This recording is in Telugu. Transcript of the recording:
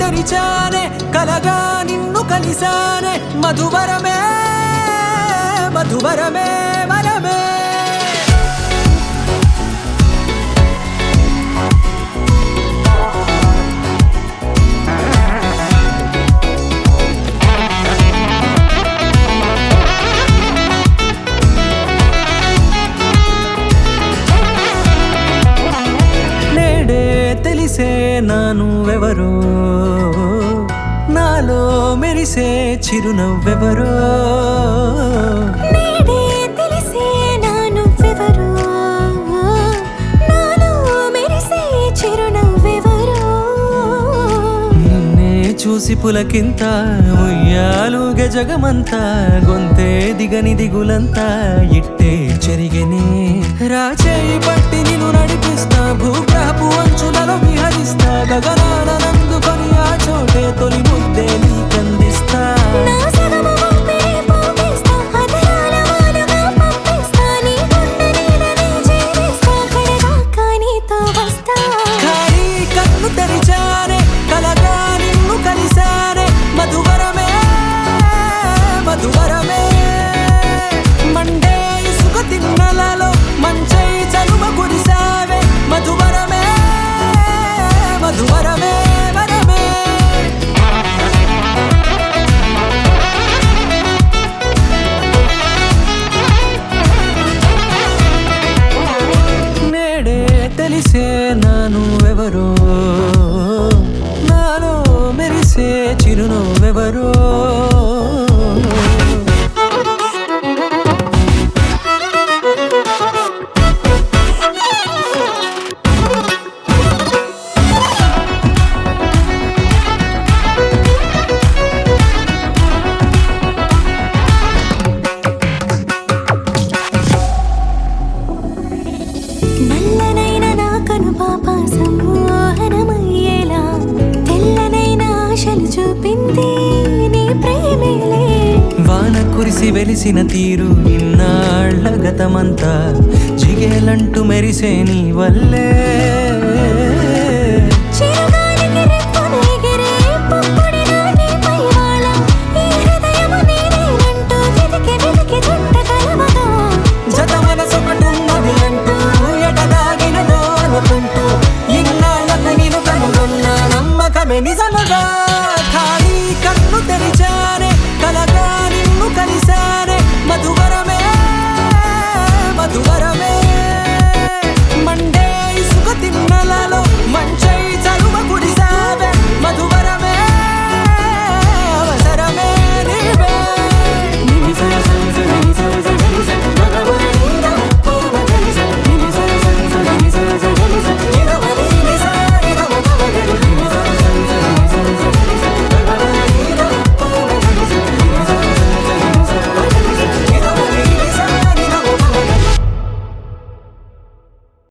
తెరిచానే కలగా నిన్ను కలిసానే మధువరమే మధువరమే వరమే తెలిసే నానువెవరో నాలో మెరిసే చిరునవ్వెవరో నేడే తెలిసే నానువెవరో నాలో మెరిసే చిరునవ్వెవరో నిన్నే చూసి పులకింత ఉయ్యాలుగే జగమంతా గొంతే దిగని దిగులంతా ఇట్టే చెరిగనే రాచేయి పట్టి నిన్ను నడిపిస్తా భూగ్రహపు అంచులలో విహరిస్తా గగనాన నందుకొని ఆ చోటే తొలి ముద్దే నీకందిస్తా నా సగము ఊపిరి పోగేస్తా అదరాల వాలుగా పంపిస్తా నీ గుండె నీడనే చేరేస్తా కడదాకా నీతో వస్తా ఖాళీ కన్ను తెరిచానే కలగా నిన్ను కలిసానే మధువరమే మధువరమే మండే ఇసుక తిన్నలలో మంచై చలువ కురిసావే మధువరమే మధువరమే వరమే నేడే తెలిసే నానువెవరో నాలో మెరిసే చిరునవ్వెవరో నల్లనైన నా కనుపాప సమ్మోహనమయ్యేలా తెల్లనైన ఆశలు చూపింది నీ ప్రేమేలే వాన కురిసి వెలిసిన తీరు ఇన్నాళ్ల గతమంతా జిగేలంటూ మెరిసే నీ వల్లే